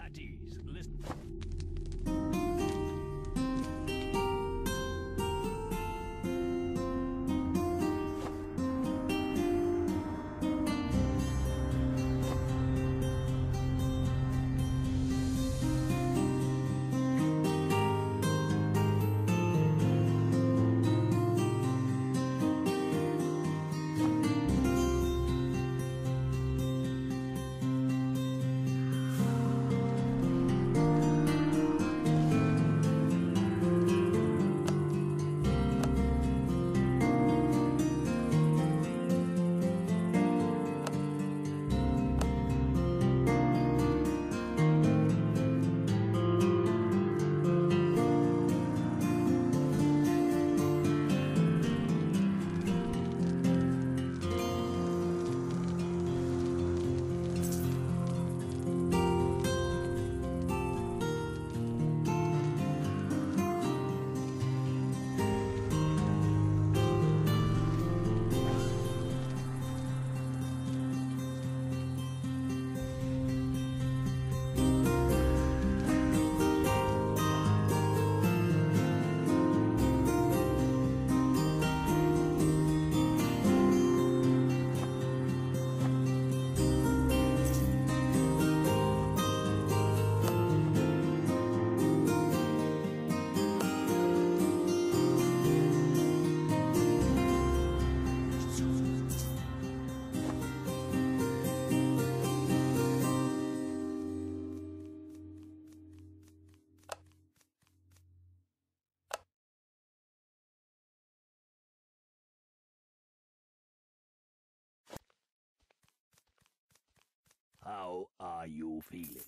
At ease, listen. How are you feeling?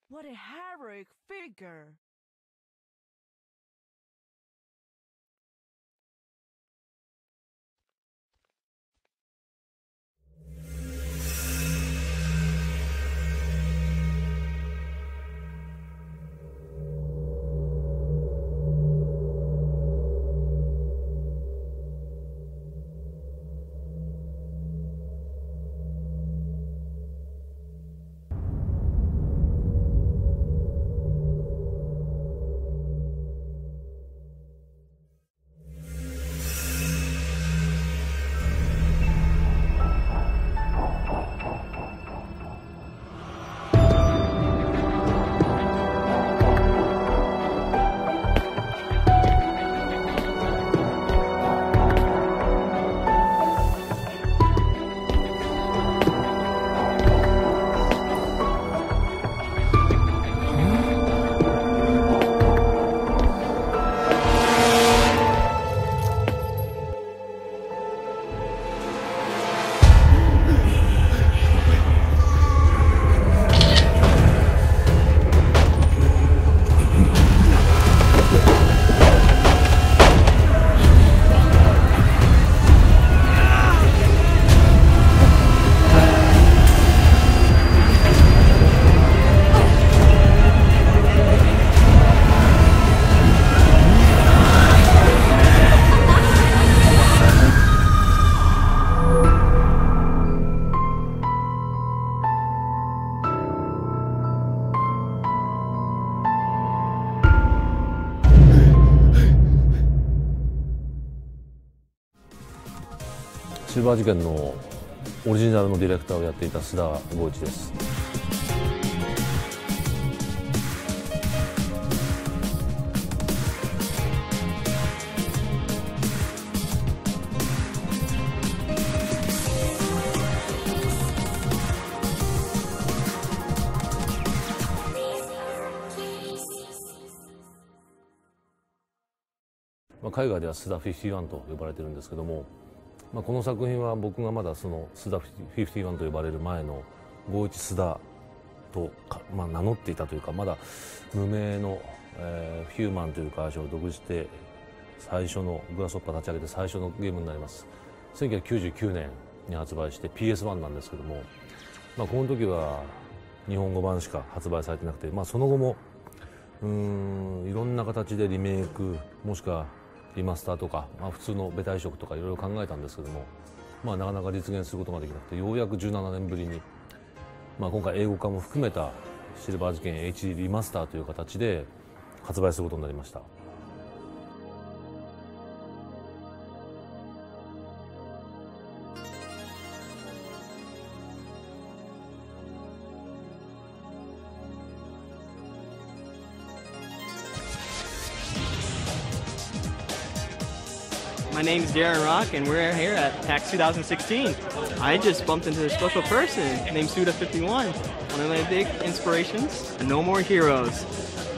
What a heroic figure!シルバー事件のオリジナルのディレクターをやっていた須田剛一です。海外では須田51と呼ばれてるんですけども、この作品は僕がまだその須田51と呼ばれる前の剛一須田と名乗っていたというか、まだ無名の、ヒューマンという会社を独自して最初のグラスホッパー立ち上げて最初のゲームになります。1999年に発売して PS1 なんですけども、この時は日本語版しか発売されてなくて、その後もいろんな形でリメイクもしくはリマスターとか、普通のベタ移植とかいろいろ考えたんですけども、なかなか実現することができなくて、ようやく17年ぶりに、今回英語化も含めたシルバー事件 HD リマスターという形で発売することになりました。My name is Darren Rock, and we're here at PAX 2016. I just bumped into a special person named Suda51, one of my big inspirations, No More Heroes.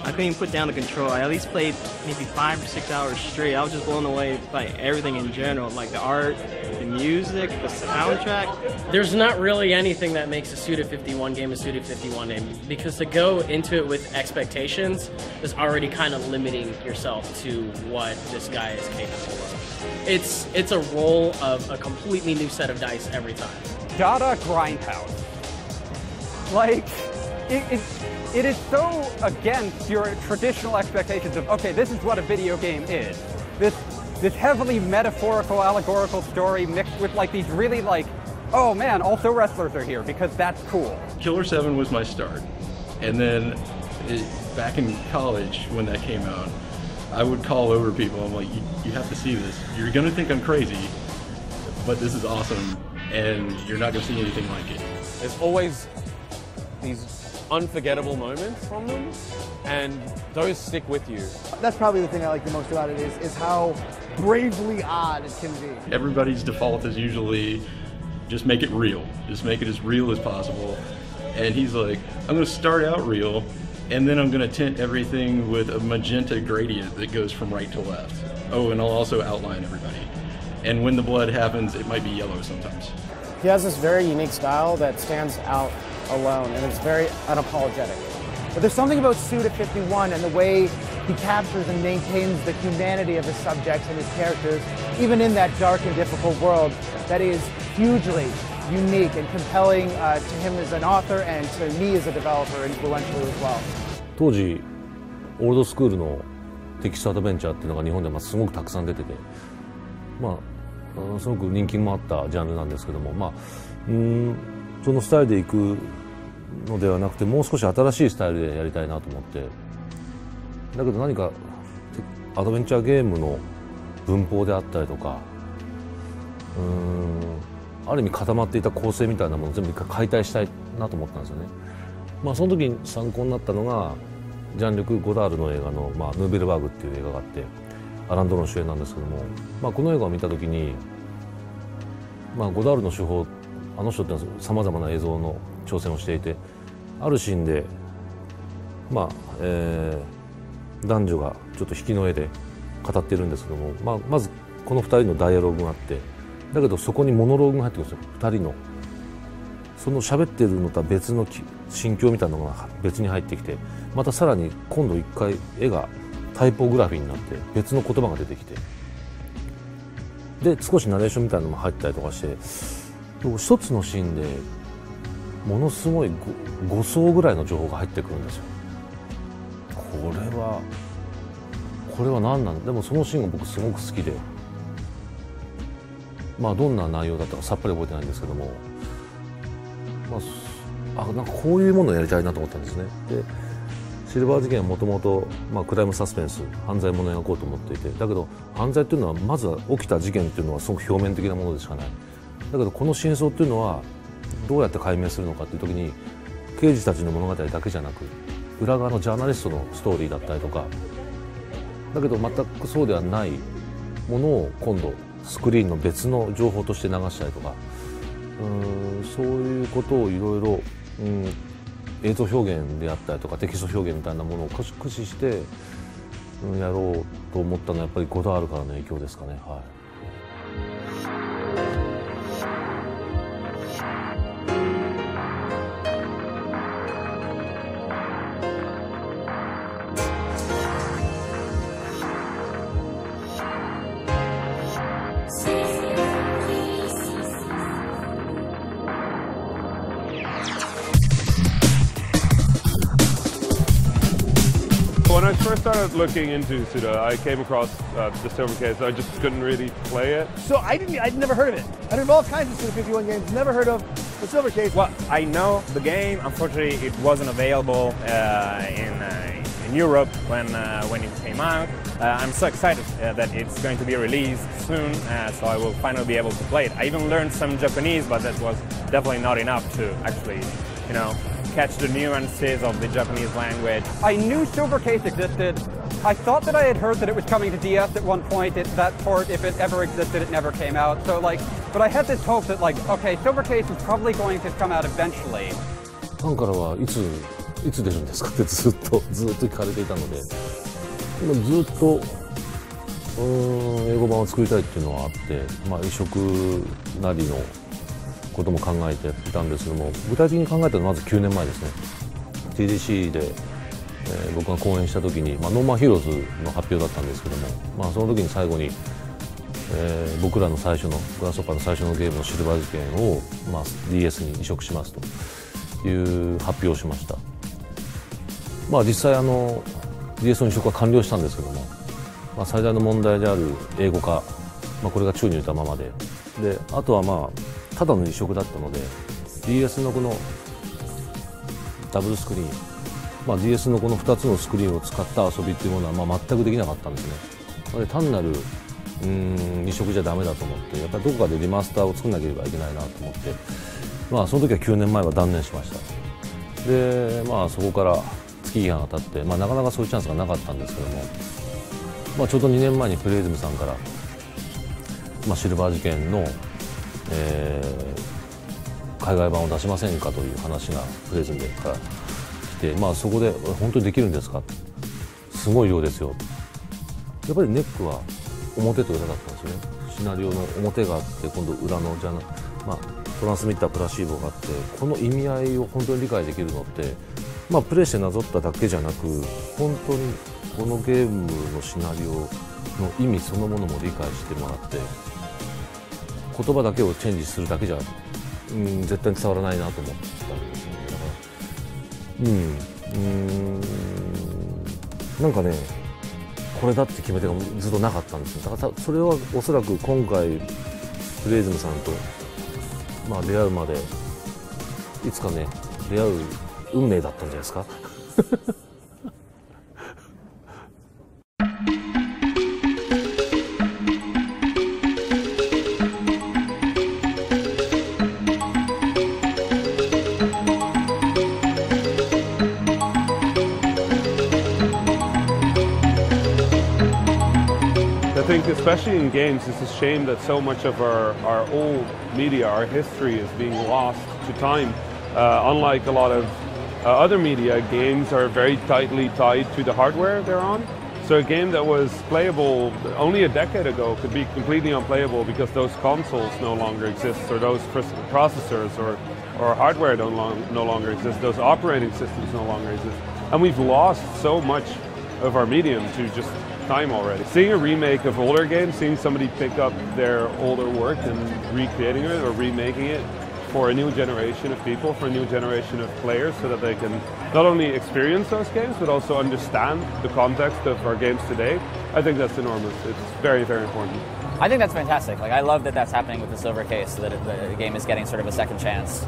I couldn't even put down the control. I at least played maybe 5 or 6 hours straight. I was just blown away by everything in general, like the art, the music, the soundtrack. There's not really anything that makes a Suda51 game a Suda51 game, because to go into it with expectations is already kind of limiting yourself to what this guy is capable of. It's a roll of a completely new set of dice every time. Dada Grindhouse. Like, it is so against your traditional expectations of, okay, this is what a video game is. This heavily metaphorical, allegorical story mixed with like these really like, oh man, also wrestlers are here because that's cool. Killer 7 was my start. And then back in college when that came out, I would call over people. I'm like, you have to see this. You're gonna think I'm crazy, but this is awesome and you're not gonna see anything like it. There's always these unforgettable moments from them, and those stick with you. That's probably the thing I like the most about it is how bravely odd it can be. Everybody's default is usually just make it real. Just make it as real as possible. And he's like, I'm gonna start out real, and then I'm gonna tint everything with a magenta gradient that goes from right to left. Oh, and I'll also outline everybody. And when the blood happens, it might be yellow sometimes. He has this very unique style that stands out alone, and it's very unapologetic. But there's something about Suda51 and the way he captures and maintains the humanity of his subjects and his characters, even in that dark and difficult world, that is hugely unique and compelling to him as an author and to me as a developer influentially as well. 当時オールドスクールのテキストアドベンチャーっていうのが日本ですごくたくさん出てて、すごく人気もあったジャンルなんですけども、そのスタイルでいくのではなくて、もう少し新しいスタイルでやりたいなと思って、だけど何かアドベンチャーゲームの文法であったりとか、ある意味固まっていた構成みたいなものを全部一回解体したいなと思ったんですよね。その時に参考になったのがジャンルク・ゴダールの映画の「ヌーベルバーグ」っていう映画があって、アラン・ドロン主演なんですけども、この映画を見た時に、ゴダールの手法、あの人ってさまざまな映像の挑戦をしていて、あるシーンで、男女がちょっと引きの絵で語っているんですけども、まずこの2人のダイアログがあって、だけどそこにモノローグが入ってくるんですよ。2人のその喋ってるのとは別の心境みたいなのが別に入ってきて、またさらに今度一回絵がタイポグラフィーになって別の言葉が出てきて、で少しナレーションみたいなのも入ったりとかして、一つのシーンでものすごい5層ぐらいの情報が入ってくるんですよ。これは何なんだ。でもそのシーンが僕すごく好きで、どんな内容だったかさっぱり覚えてないんですけども、なんかこういうものをやりたいなと思ったんですね。でシルバー事件はもともとクライムサスペンス、犯罪者を描こうと思っていて、だけど犯罪っていうのはまずは起きた事件っていうのはすごく表面的なものでしかない。だけどこの真相っていうのはどうやって解明するのかっていう時に、刑事たちの物語だけじゃなく裏側のジャーナリストのストーリーだったりとか、だけど全くそうではないものを今度スクリーンの別の情報として流したりとか、そういうことをいろいろ映像表現であったりとかテキスト表現みたいなものを駆使して、やろうと思ったのはやっぱりゴダールからの影響ですかね。When I first started looking into Suda, I came across the Silver Case. I just couldn't really play it. So I'd never heard of it. I heard of all kinds of Suda51 games, never heard of the Silver Case. Well, I know the game. Unfortunately, it wasn't available in Europe when it came out. I'm so excited that it's going to be released soon, so I will finally be able to play it. I even learned some Japanese, but that was definitely not enough to actually, catch the nuances of the Japanese language. I knew Silver Case existed. I thought that I had heard that it was coming to DS at one point. That port, if it ever existed, it never came out. So but I had this hope that okay, Silver Case is probably going to come out eventually. ファンからはいついつ出るんですかってずっと聞かれていたので、もうずっと英語版を作りたいっていうのはあって、移植なりのことも考えていたんですけども、具体的に考えたのはまず9年前ですね。 TDC で、僕が講演した時に、ノーマンヒーローズの発表だったんですけども、その時に最後に、僕らの最初のグラスホッパーの最初のゲームのシルバー事件を、DS に移植しますという発表をしました。実際DS の移植は完了したんですけども、最大の問題である英語化、これが宙に浮いたままで、あとはただの移植だったので DS のこのダブルスクリーン、DS のこの2つのスクリーンを使った遊びっていうものは全くできなかったんですね。単なる移植じゃダメだと思って、やっぱりどこかでリマスターを作んなければいけないなと思って、その時は9年前は断念しました。でそこから月日が経って、なかなかそういうチャンスがなかったんですけども、ちょうど2年前にプレイズムさんから、シルバー事件の、海外版を出しませんかという話がプレイズムから来て、そこで本当にできるんですか、すごい量ですよ。やっぱりネックは表と裏だったんですよね。シナリオの表があって、今度裏のトランスミッタープラシーボがあって、この意味合いを本当に理解できるのって、プレイしてなぞっただけじゃなく、本当にこのゲームのシナリオの意味そのものも理解してもらって、言葉だけをチェンジするだけじゃ、絶対に伝わらないなと思ったんですよね。なんかね、これだって決め手がずっとなかったんですよ。だからそれはおそらく今回プレイズムさんと、出会うまでいつかね出会う運命だったんじゃないですか。I think especially in games, it's a shame that so much of our old media, our history is being lost to time. Unlike a lot of other media, games are very tightly tied to the hardware they're on. So a game that was playable only a decade ago could be completely unplayable because those consoles no longer exist, or those processors or hardware no longer exist, those operating systems no longer exist. And we've lost so much of our medium to just time already. Seeing a remake of older games, seeing somebody pick up their older work and recreating it or remaking it for a new generation of people, for a new generation of players, so that they can not only experience those games but also understand the context of our games today, I think that's enormous. It's very, very important. I think that's fantastic. I love that that's happening with the Silver Case, so that the game is getting sort of a second chance.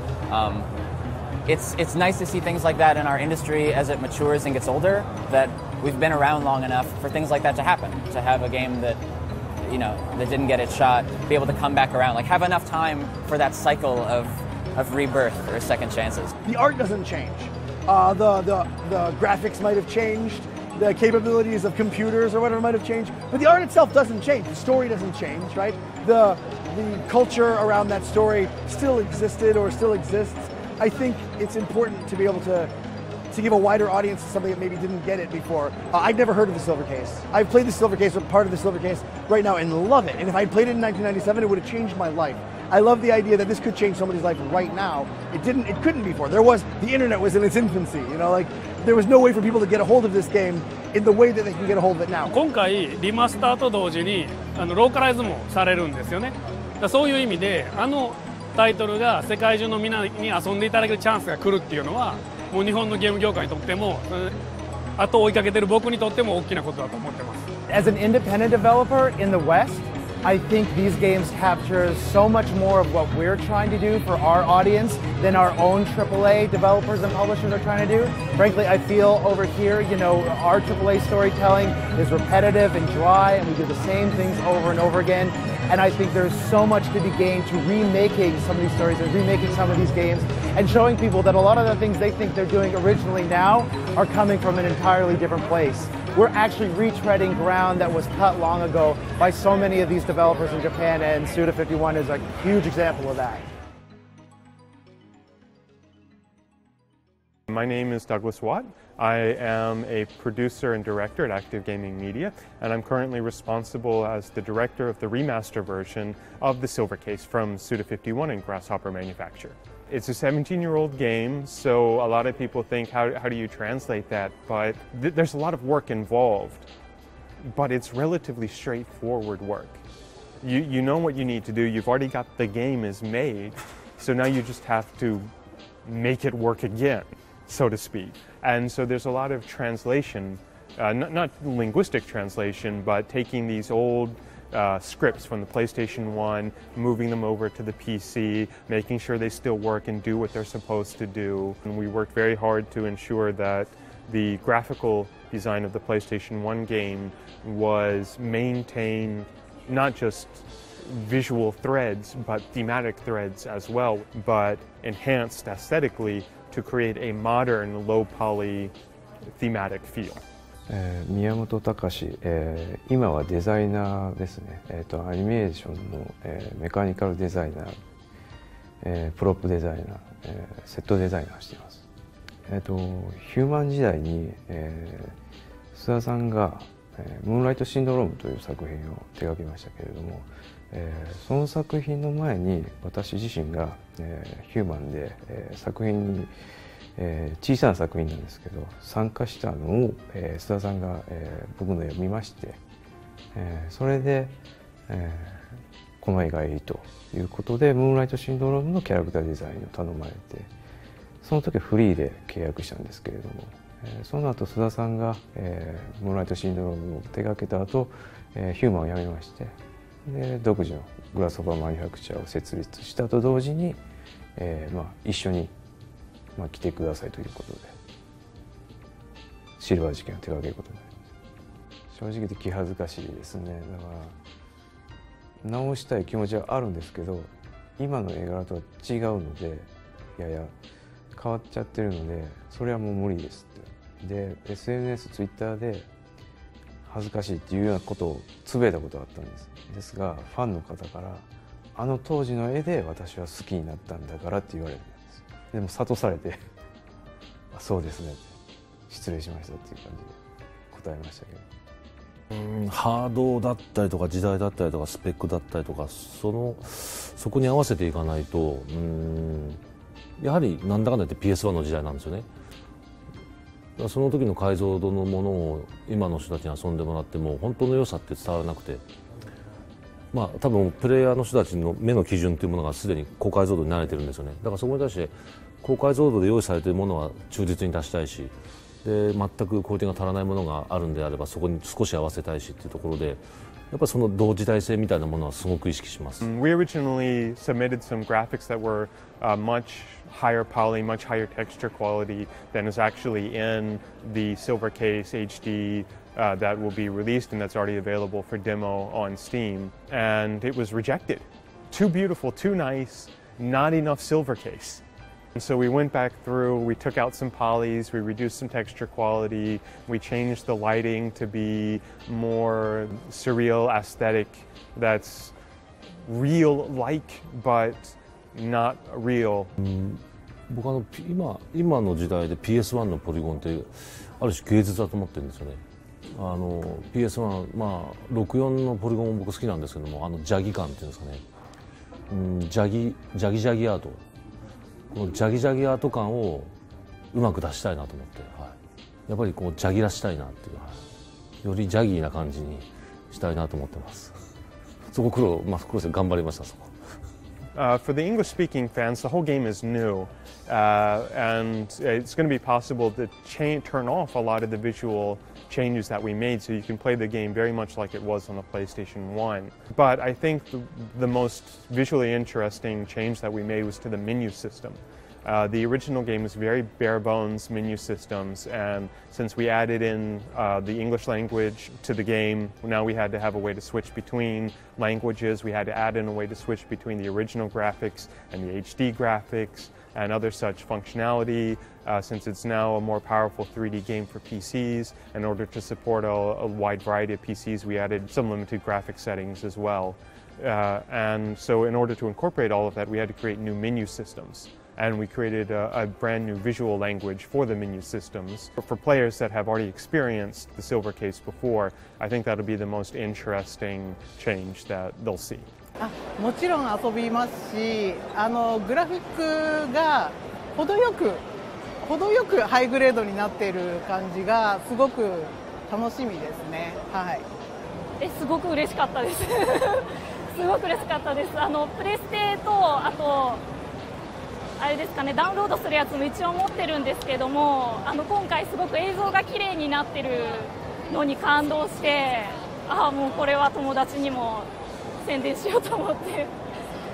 It's nice to see things like that in our industry as it matures and gets older, that we've been around long enough for things like that to happen, to have a game that, that didn't get its shot, be able to come back around, have enough time for that cycle of rebirth or second chances. The art doesn't change. The graphics might have changed, the capabilities of computers or whatever might have changed, but the art itself doesn't change. The story doesn't change, right? The culture around that story still existed or still exists. I think it's important to be able to give a wider audience to something that maybe didn't get it before. I'd never heard of the Silver Case. I've played the Silver Case, or part of the Silver Case right now, and love it. And if I'd played it in 1997, it would have changed my life. I love the idea that this could change somebody's life right now. It couldn't before. The internet was in its infancy, there was no way for people to get a hold of this game in the way that they can get a hold of it now. 今回リマスターと同時にローカライズもされるんですよね。そういう意味でタイトルが世界中のみんなに遊んでいただけるチャンスが来るっていうのは、もう日本のゲーム業界にとっても、後を追いかけてる僕にとっても大きなことだと思ってます。As an independent developer in the West, I think these games capture so much more of what we're trying to do for our audience than our own AAA developers and publishers are trying to do. Frankly, I feel over here, our AAA storytelling is repetitive and dry, and we do the same things over and over again. And I think there's so much to be gained to remaking some of these stories and remaking some of these games and showing people that a lot of the things they think they're doing originally now are coming from an entirely different place. We're actually retreading ground that was cut long ago by so many of these developers in Japan, and Suda51 is a huge example of that. My name is Douglas Watt. I am a producer and director at Active Gaming Media, and I'm currently responsible as the director of the remaster version of the Silver Case from Suda51 and Grasshopper Manufacture. It's a 17-year-old game, so a lot of people think, how do you translate that? But there's a lot of work involved, but it's relatively straightforward work. You know what you need to do, you've already got the game is made, so now you just have to make it work again, so to speak. And so there's a lot of translation, not linguistic translation, but taking these old scripts from the PlayStation 1, moving them over to the PC, making sure they still work and do what they're supposed to do. And we worked very hard to ensure that the graphical design of the PlayStation 1 game was maintained, not just visual threads, but thematic threads as well, but enhanced aesthetically to create a modern low-poly thematic feel. 宮本隆、今はデザイナーですね。アニメーションの、メカニカルデザイナー、プロップデザイナー、セットデザイナーをしています。ヒューマン時代に、須田さんが、ムーンライトシンドロームという作品を手掛けましたけれども、その作品の前に私自身が、ヒューマンで、作品に、小さな作品なんですけど参加したのを、須田さんが、僕の絵を見まして、それで、この絵がいいということでムーンライトシンドロームのキャラクターデザインを頼まれて、その時はフリーで契約したんですけれども、その後須田さんが、ムーンライトシンドロームを手掛けた後、ヒューマンを辞めまして、で独自のグラスホッパーマニュファクチャーを設立したと同時に、一緒に、来てくださいということでシルバー事件を手掛けることになります。正直言って気恥ずかしいですね。だから直したい気持ちはあるんですけど、今の絵柄とは違うのでやや変わっちゃってるので、それはもう無理ですって。で SNS、Twitter で恥ずかしいっていうようなことをつぶやいたことがあったんです。ですがファンの方からあの当時の絵で私は好きになったんだからって言われるんです。でも諭されてそうですねって失礼しましたっていう感じで答えましたけど、ハードだったりとか時代だったりとかスペックだったりとかそこに合わせていかないとやはりなんだかんだ言って PS1 の時代なんですよね。その時の解像度のものを今の人たちに遊んでもらっても本当の良さって伝わらなくて、多分プレイヤーの人たちの目の基準というものがすでに高解像度に慣れてるんですよね。だからそこに対して高解像度で用意されているものは忠実に出したいし、で全くクオリティが足らないものがあるんであればそこに少し合わせたいしっていうところで、やっぱりその同時代性みたいなものはすごく意識します。We originally submitted some graphics that were much higher poly, much higher texture quality than is actually in the Silver Case HD that will be released and that's already available for demo on Steam, and it was rejected. Too beautiful, too nice, not enough Silver Case. And so we went back through, we took out some polys, we reduced some texture quality, we changed the lighting to be more surreal aesthetic that's real-like but not real. 僕今の時代で PS1 のポリゴンってある種芸術だと思ってるんですよね。PS1、64のポリゴンも僕好きなんですけども、ジャギ感っていうんですかね、ジャギアート、このジャギアート感をうまく出したいなと思って、やっぱりこうジャギらしたいなっていう、よりジャギーな感じにしたいなと思ってます。そこ苦労して頑張りました。そこ。For the English-speaking fans, the whole game is new, and it's going to be possible to turn off a lot of the visual changes that we made, so you can play the game very much like it was on the PlayStation 1. But I think the most visually interesting change that we made was to the menu system. The original game was very bare-bones menu systems, and since we added in the English language to the game, now we had to have a way to switch between languages. We had to add in a way to switch between the original graphics and the HD graphics and other such functionality. Since it's now a more powerful 3D game for PCs, in order to support a wide variety of PCs, we added some limited graphic settings as well. And so in order to incorporate all of that, we had to create new menu systems. and we created a brand new visual language for the menu systems. For players that have already experienced the Silver Case before, I think that'll be the most interesting change that they'll see. もちろん遊びますし、グラフィックが程よくハイグレードになっている感じがすごく楽しみですね。はい。すごく嬉しかったです。すごく嬉しかったです。プレステとあとあれですかね、ダウンロードするやつも一応持ってるんですけども、今回すごく映像が綺麗になってるのに感動して、もうこれは友達にも宣伝しようと思って、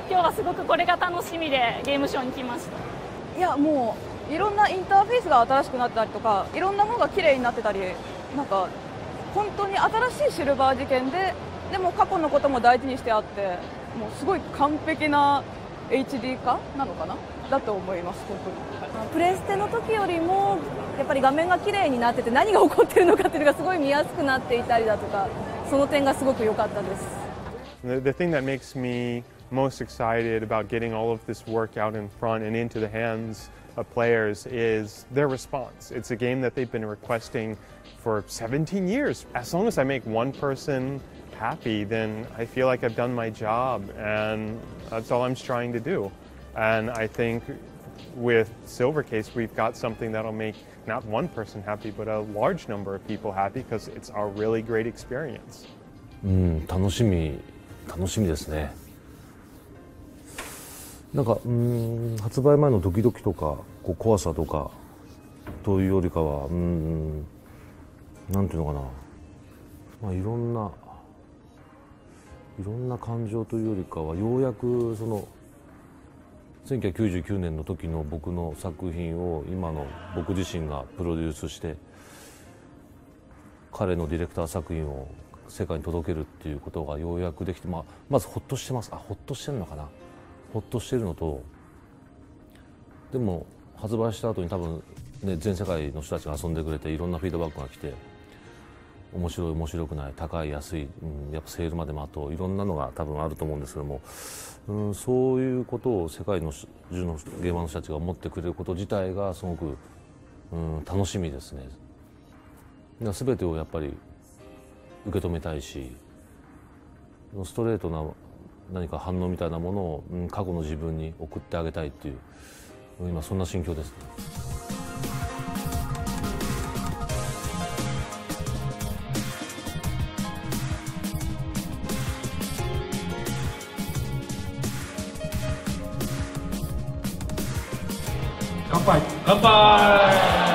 今日はすごくこれが楽しみでゲームショーに来ました。いや、もういろんなインターフェースが新しくなったりとか、いろんなものが綺麗になってたり、なんか本当に新しいシルバー事件で、でも過去のことも大事にしてあって、もうすごい完璧な HD 化なのかなだと思います。本当にプレステの時よりもやっぱり画面が綺麗になってて、何が起こってるのかっていうのがすごい見やすくなっていたりだとか、その点がすごく良かったです。The thing that makes me most excited about getting all of this work out in front and into the hands of players is their response. It's a game that they've been requesting for 17 years. As long as I make one person happy, then I feel like I've done my job, and that's all I'm trying to do. And I think with Silver Case, we've got something that'll make not one person happy, but a large number of people happy because it's a really great experience. 楽しみですね。なんか発売前のドキドキとかこう怖さとかというよりかはなんていうのかな、まあ、いろんな感情というよりかは、ようやくその1999年の時の僕の作品を今の僕自身がプロデュースして彼のディレクター作品を世界に届けるっていうことがようやくできて、まずほっとしてます。ほっとしてるのかな。ほっとしてるのと、でも発売した後に多分ね、全世界の人たちが遊んでくれていろんなフィードバックが来て、面白い面白くない、高い安い、やっぱセールまでもあといろんなのが多分あると思うんですけども、そういうことを世界の中のゲーマーの人たちが思ってくれること自体がすごく楽しみですね。全てをやっぱり受け止めたいし、ストレートな何か反応みたいなものを過去の自分に送ってあげたいっていう、今そんな心境ですね。乾杯。乾杯。